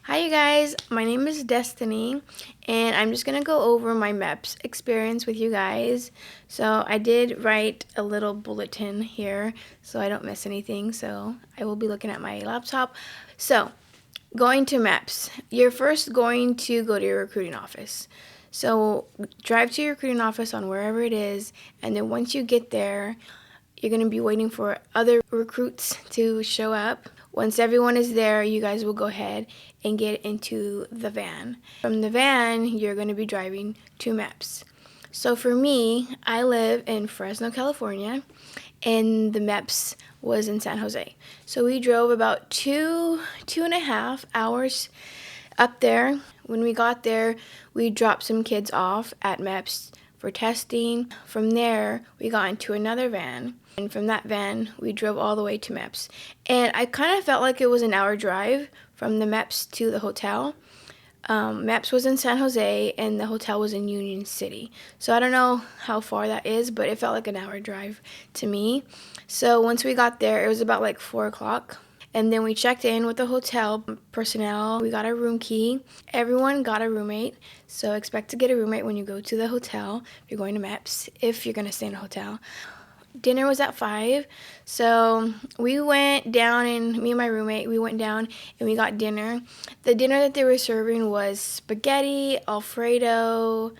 Hi you guys, my name is Destiny and I'm just going to go over my MEPS experience with you guys. So I did write a little bulletin here so I don't miss anything, so I will be looking at my laptop. So going to MEPS, you're first going to go to your recruiting office. So drive to your recruiting office on wherever it is, and then once you get there, you're going to be waiting for other recruits to show up. Once everyone is there, you guys will go ahead and get into the van. From the van, you're going to be driving to MEPS. So for me, I live in Fresno, California, and the MEPS was in San Jose. So we drove about two and a half hours up there. When we got there, we dropped some kids off at MEPS for testing. From there, we got into another van. And from that van, we drove all the way to MEPS. And I kind of felt like it was an hour drive from the MEPS to the hotel. MEPS was in San Jose, and the hotel was in Union City. So I don't know how far that is, but it felt like an hour drive to me. So once we got there, it was about like 4 o'clock. And then we checked in with the hotel personnel. We got a room key. Everyone got a roommate. So expect to get a roommate when you go to the hotel. If you're going to MEPS, if you're going to stay in a hotel. Dinner was at 5, so we went down, and me and my roommate, we went down and we got dinner. The dinner that they were serving was spaghetti, Alfredo,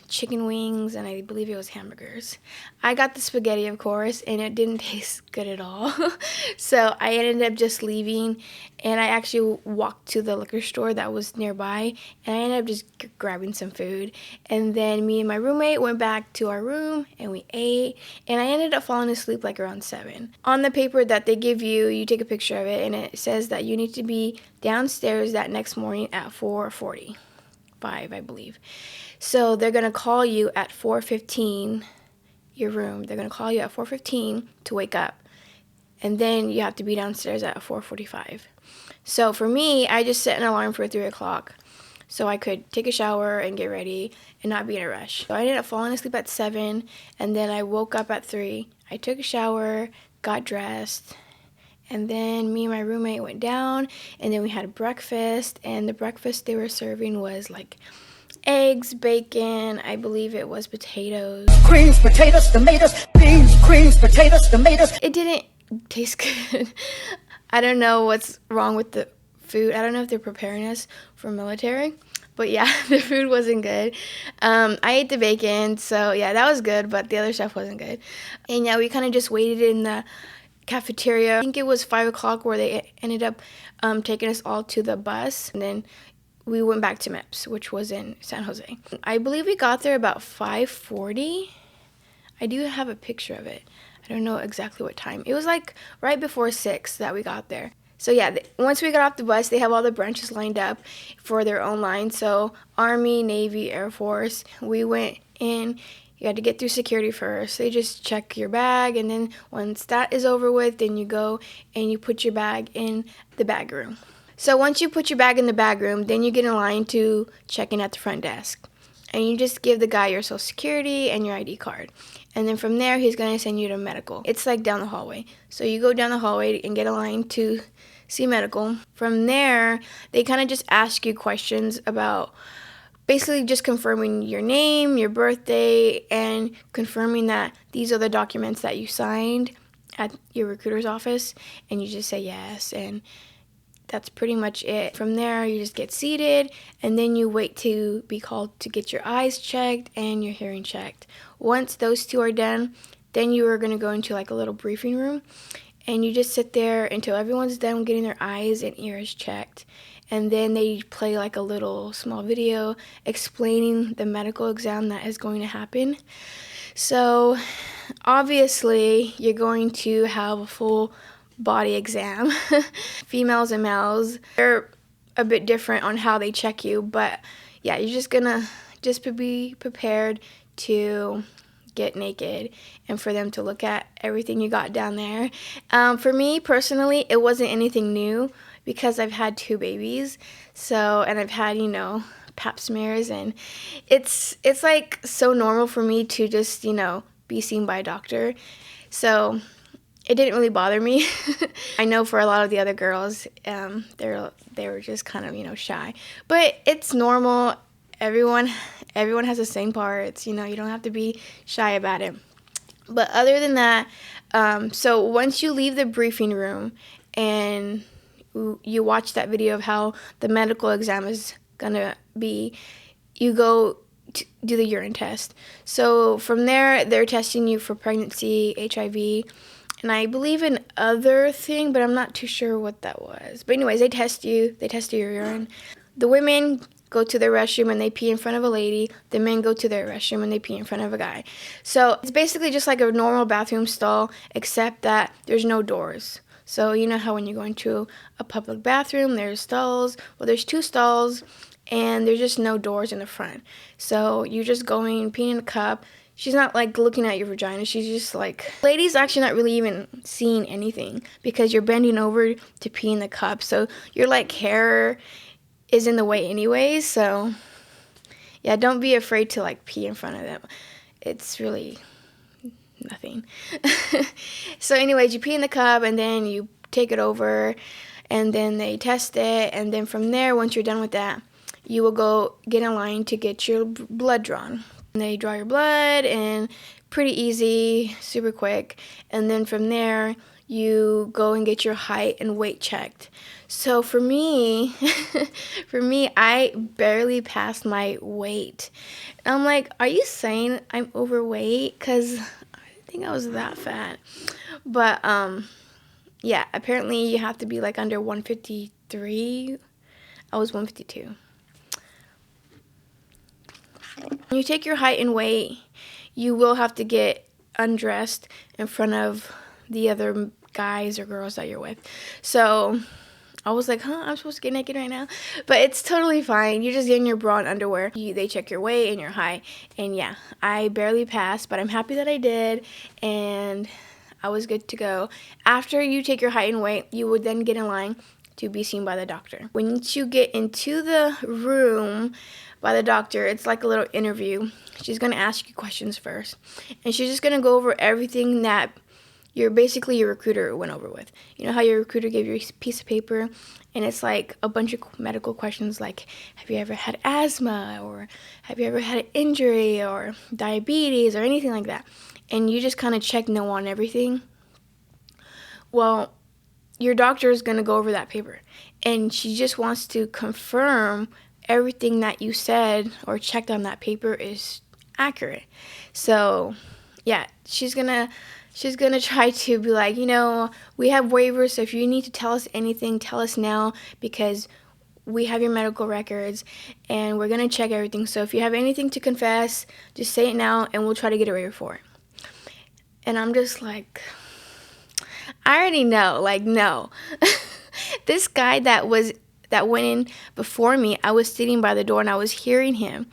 chicken wings, and I believe it was hamburgers. I got the spaghetti, of course, and it didn't taste good at all. So I ended up just leaving, and I actually walked to the liquor store that was nearby, and I ended up just grabbing some food. And then me and my roommate went back to our room, and we ate, and I ended up falling asleep like around 7. On the paper that they give you, you take a picture of it, and it says that you need to be downstairs that next morning at 4:45, I believe. So they're going to call you at 4:15, your room. They're going to call you at 4:15 to wake up. And then you have to be downstairs at 4:45. So for me, I just set an alarm for 3 o'clock so I could take a shower and get ready and not be in a rush. So I ended up falling asleep at 7, and then I woke up at 3. I took a shower, got dressed, and then me and my roommate went down, and then we had breakfast, and the breakfast they were serving was like eggs, bacon, I believe it was potatoes. Creams, potatoes, tomatoes, beans, creams, potatoes, tomatoes. It didn't taste good. I don't know what's wrong with the food. I don't know if they're preparing us for military, but yeah, the food wasn't good. I ate the bacon, so yeah, that was good, but the other stuff wasn't good. And yeah, we kind of just waited in the cafeteria. I think it was 5 o'clock where they ended up taking us all to the bus, and then we went back to MEPS, which was in San Jose. I believe we got there about 5:40. I do have a picture of it. I don't know exactly what time. It was like right before 6 that we got there. So yeah, once we got off the bus, they have all the branches lined up for their own line. So Army, Navy, Air Force. We went in. You had to get through security first. They just check your bag, and then once that is over with, then you go and you put your bag in the bag room. So once you put your bag in the bag room, then you get in line to check in at the front desk. And you just give the guy your social security and your ID card. And then from there, he's going to send you to medical. It's like down the hallway. So you go down the hallway and get a line to see medical. From there, they kind of just ask you questions about basically just confirming your name, your birthday, and confirming that these are the documents that you signed at your recruiter's office. And you just say yes, and that's pretty much it. From there, you just get seated, and then you wait to be called to get your eyes checked and your hearing checked. Once those two are done, then you are going to go into like a little briefing room, and you just sit there until everyone's done getting their eyes and ears checked. And then they play like a little small video explaining the medical exam that is going to happen. So obviously, you're going to have a full body exam. Females and males, they're a bit different on how they check you, but yeah, you're just gonna be prepared to get naked and for them to look at everything you got down there. For me personally, it wasn't anything new because I've had 2 babies, and I've had pap smears, and it's like so normal for me to just be seen by a doctor. So it didn't really bother me. I know for a lot of the other girls, they were just kind of, shy. But it's normal. Everyone has the same parts. You don't have to be shy about it. But other than that, so once you leave the briefing room and you watch that video of how the medical exam is gonna be, you go to do the urine test. So from there, they're testing you for pregnancy, HIV, and I believe an other thing, but I'm not too sure what that was. But anyways, they test your urine. The women go to their restroom and they pee in front of a lady. The men go to their restroom and they pee in front of a guy. So it's basically just like a normal bathroom stall, except that there's no doors. So you know how when you go into a public bathroom, there's stalls. Well, there's 2 stalls, and there's just no doors in the front. So you're just going, peeing in a cup. She's not like looking at your vagina. She's just like, ladies actually not really even seeing anything because you're bending over to pee in the cup. So your like hair is in the way anyways. So yeah, don't be afraid to like pee in front of them. It's really nothing. So anyways, you pee in the cup and then you take it over and then they test it. And then from there, once you're done with that, you will go get in line to get your blood drawn. And they draw your blood, and pretty easy, super quick. And then from there, you go and get your height and weight checked. So for me, I barely passed my weight. And I'm like, are you saying I'm overweight? Because I didn't think I was that fat. But yeah, apparently you have to be like under 153. I was 152. When you take your height and weight, you will have to get undressed in front of the other guys or girls that you're with. So I was like, I'm supposed to get naked right now? But it's totally fine. You're just getting your bra and underwear. They check your weight and your height. And yeah, I barely passed, but I'm happy that I did. And I was good to go. After you take your height and weight, you would then get in line to be seen by the doctor. Once you get into the room by the doctor, it's like a little interview. She's going to ask you questions first. And she's just going to go over everything that your recruiter went over with. You know how your recruiter gave you a piece of paper and it's like a bunch of medical questions like, have you ever had asthma, or have you ever had an injury or diabetes or anything like that? And you just kind of check no on everything. Well, your doctor is going to go over that paper, and she just wants to confirm everything that you said or checked on that paper is accurate. So yeah, she's gonna try to be like, we have waivers, so if you need to tell us anything, tell us now, because we have your medical records and we're gonna check everything. So if you have anything to confess, just say it now and we'll try to get a waiver for it. And I'm just like, I already know, like, no. This guy that went in before me, I was sitting by the door and I was hearing him.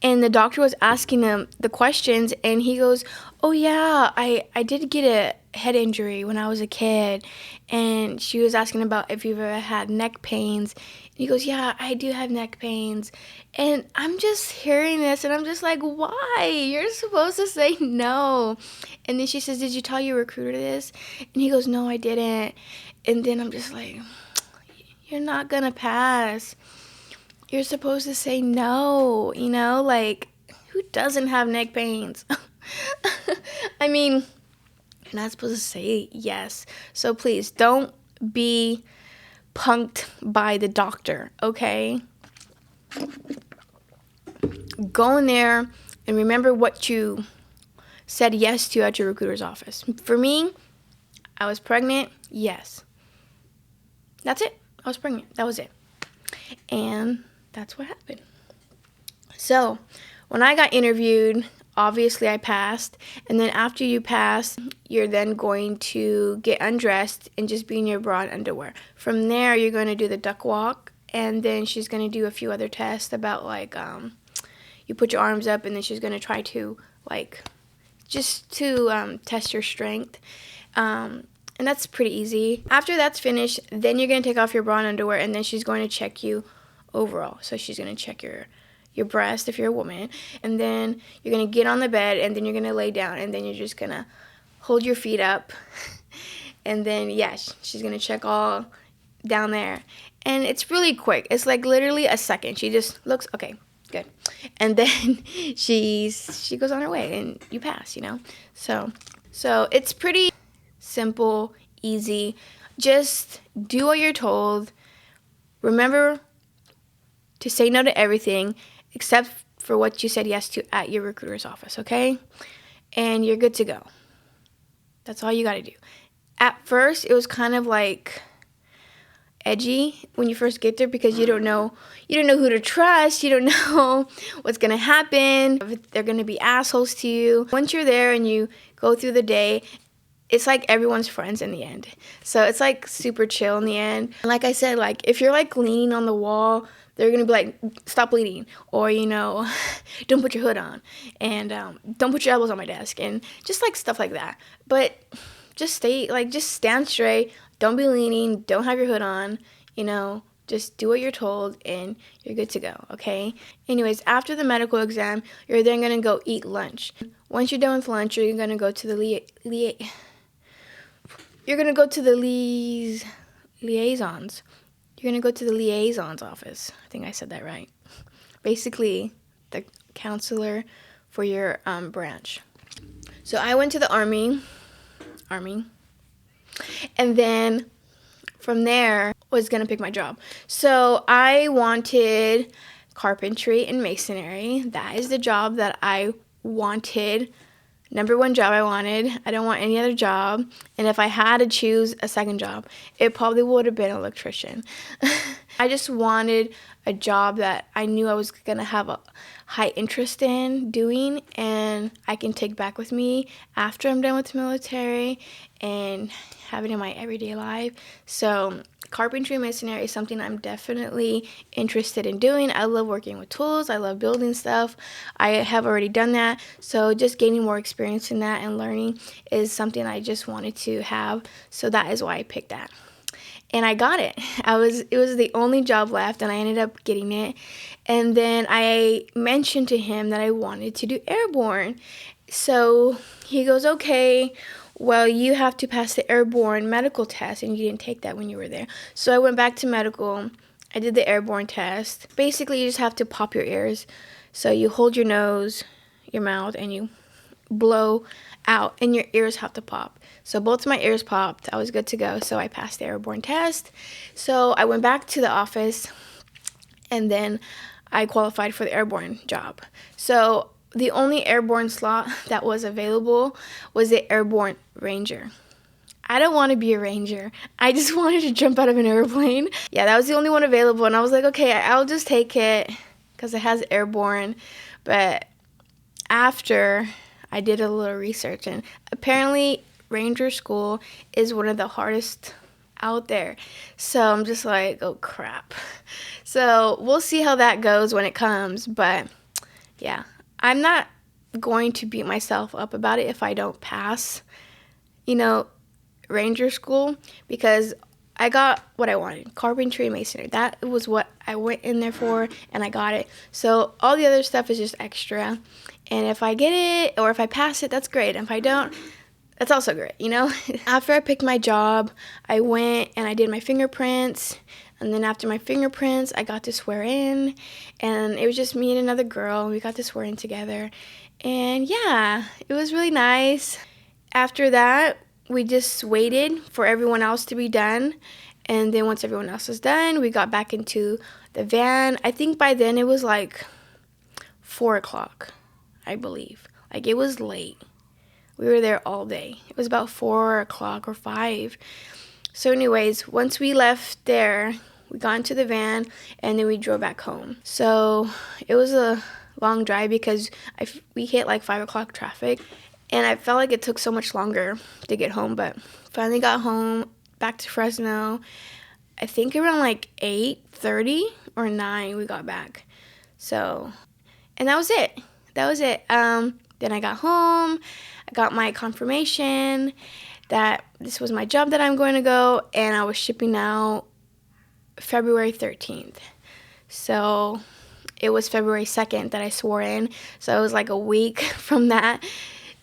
And the doctor was asking him the questions, and he goes, oh yeah, I did get a head injury when I was a kid. And she was asking about if you've ever had neck pains. And he goes, yeah, I do have neck pains. And I'm just hearing this, and I'm just like, why? You're supposed to say no. And then she says, did you tell your recruiter this? And he goes, no, I didn't. And then I'm just like, you're not gonna pass. You're supposed to say no, like, who doesn't have neck pains? I mean, you're not supposed to say yes. So please, don't be punked by the doctor, okay? Go in there and remember what you said yes to at your recruiter's office. For me, I was pregnant, yes. That's it. I was pregnant. That was it. And that's what happened. So when I got interviewed, obviously I passed. And then after you pass, you're then going to get undressed and just be in your bra and underwear. From there, you're going to do the duck walk. And then she's going to do a few other tests about like, you put your arms up, and then she's going to try to like, just to test your strength. And that's pretty easy. After that's finished, then you're going to take off your bra and underwear, and then she's going to check you overall. So she's going to check your breast if you're a woman, and then you're going to get on the bed, and then you're going to lay down, and then you're just going to hold your feet up and then yeah, she's gonna check all down there, and it's really quick. It's like literally a second. She just looks, okay, good, and then she goes on her way, and you pass. So it's pretty simple, easy. Just do what you're told. Remember to say no to everything except for what you said yes to at your recruiter's office, okay? And you're good to go. That's all you got to do. At first, it was kind of like edgy when you first get there because you don't know who to trust. You don't know what's going to happen. If they're going to be assholes to you. Once you're there and you go through the day, it's like everyone's friends in the end. So it's like super chill in the end. And like I said, like if you're like leaning on the wall, they're gonna be like, stop leaning, or don't put your hood on, and don't put your elbows on my desk, and just like stuff like that. But just stand straight. Don't be leaning. Don't have your hood on. Just do what you're told, and you're good to go. Okay. Anyways, after the medical exam, you're then gonna go eat lunch. Once you're done with lunch, you're gonna go to the liaisons. You're going to go to the liaison's office. I think I said that right. Basically, the counselor for your branch. So I went to the Army. And then from there, was going to pick my job. So I wanted carpentry and masonry. That is the job that I wanted. Number one job I wanted. I don't want any other job. And if I had to choose a second job, it probably would have been an electrician. I just wanted a job that I knew I was going to have a high interest in doing, and I can take back with me after I'm done with the military and have it in my everyday life. So carpentry and masonry is something I'm definitely interested in doing. I love working with tools. I love building stuff. I have already done that. So just gaining more experience in that and learning is something I just wanted to have. So that is why I picked that. And I got it. It was the only job left, and I ended up getting it. And then I mentioned to him that I wanted to do airborne. So he goes, okay, well, you have to pass the airborne medical test, and you didn't take that when you were there. So I went back to medical. I did the airborne test. Basically, you just have to pop your ears. So you hold your nose, your mouth, and you blow out, and your ears have to pop. So both of my ears popped. I was good to go. So I passed the airborne test. So I went back to the office, and then I qualified for the airborne job. So the only airborne slot that was available was the airborne ranger. I don't want to be a ranger. I just wanted to jump out of an airplane. Yeah, that was the only one available, and I was like, okay, I'll just take it because it has airborne. But after I did a little research, and apparently ranger school is one of the hardest out there. So I'm just like, oh crap. So we'll see how that goes when it comes. But yeah, I'm not going to beat myself up about it if I don't pass, ranger school, because I got what I wanted, carpentry and masonry. That was what I went in there for, and I got it. So all the other stuff is just extra. And if I get it, or if I pass it, that's great. And if I don't, that's also great, After I picked my job, I went and I did my fingerprints. And then after my fingerprints, I got to swear in. And it was just me and another girl. And we got to swear in together. And yeah, it was really nice. After that, we just waited for everyone else to be done. And then once everyone else was done, we got back into the van. I think by then it was like 4 o'clock, I believe. Like, it was late. We were there all day. It was about 4 o'clock or 5. So anyways, once we left there, we got into the van, and then we drove back home. So it was a long drive because we hit like 5 o'clock traffic, and I felt like it took so much longer to get home, but finally got home, back to Fresno. I think around like 8:30 or 9 we got back. So, and that was it. Then I got home. I got my confirmation that this was my job that I'm going to go, and I was shipping out February 13th. So it was February 2nd that I swore in. So it was like a week from that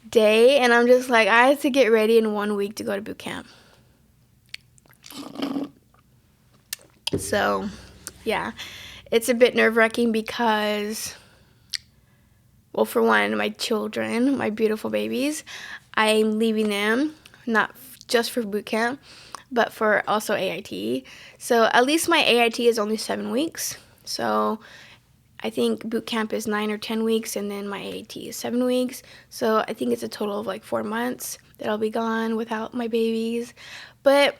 day, and I'm just like, I had to get ready in 1 week to go to boot camp. So, yeah, it's a bit nerve-wracking because, well, for one, my children, my beautiful babies, I'm leaving them, not just for boot camp, but for also AIT. So at least my AIT is only 7 weeks. So I think boot camp is 9 or 10 weeks, and then my AIT is 7 weeks. So I think it's a total of like 4 months that I'll be gone without my babies. But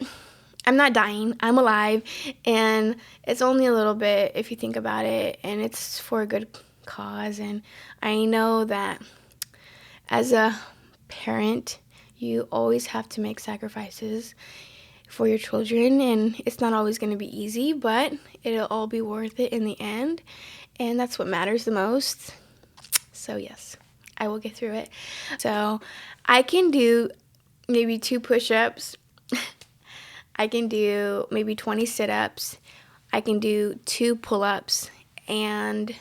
I'm not dying. I'm alive, and it's only a little bit if you think about it, and it's for a good cause. And I know that as a parent, you always have to make sacrifices for your children, and it's not always going to be easy, but it'll all be worth it in the end, and that's what matters the most. So yes, I will get through it. So I can do maybe 2 push-ups. I can do maybe 20 sit-ups. I can do 2 pull-ups, and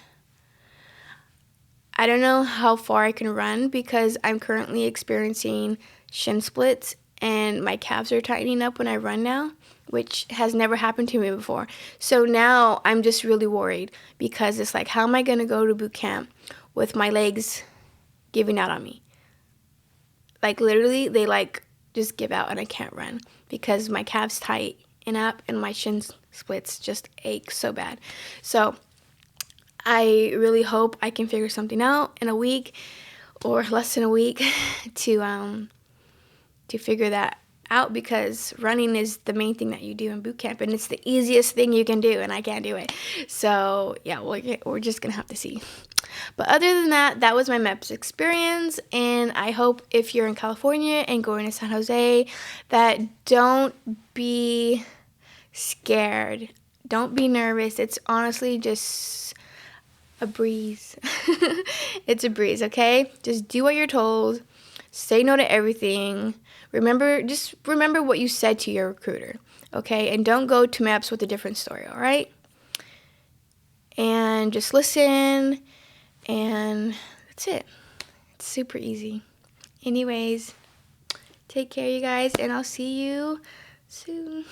I don't know how far I can run because I'm currently experiencing shin splits and my calves are tightening up when I run now, which has never happened to me before. So now I'm just really worried because it's like, how am I going to go to boot camp with my legs giving out on me? Like literally, they like just give out and I can't run because my calves tighten up and my shin splits just ache so bad. So I really hope I can figure something out in a week or less than a week to figure that out, because running is the main thing that you do in boot camp, and it's the easiest thing you can do, and I can't do it. So yeah, we're just gonna have to see. But other than that, that was my MEPS experience, and I hope if you're in California and going to San Jose, that don't be scared. Don't be nervous. It's honestly just a breeze. It's a breeze, okay? Just do what you're told. Say no to everything. Just remember what you said to your recruiter, okay? And don't go to MEPS with a different story, all right? And just listen, and that's it. It's super easy. Anyways, take care, you guys, and I'll see you soon.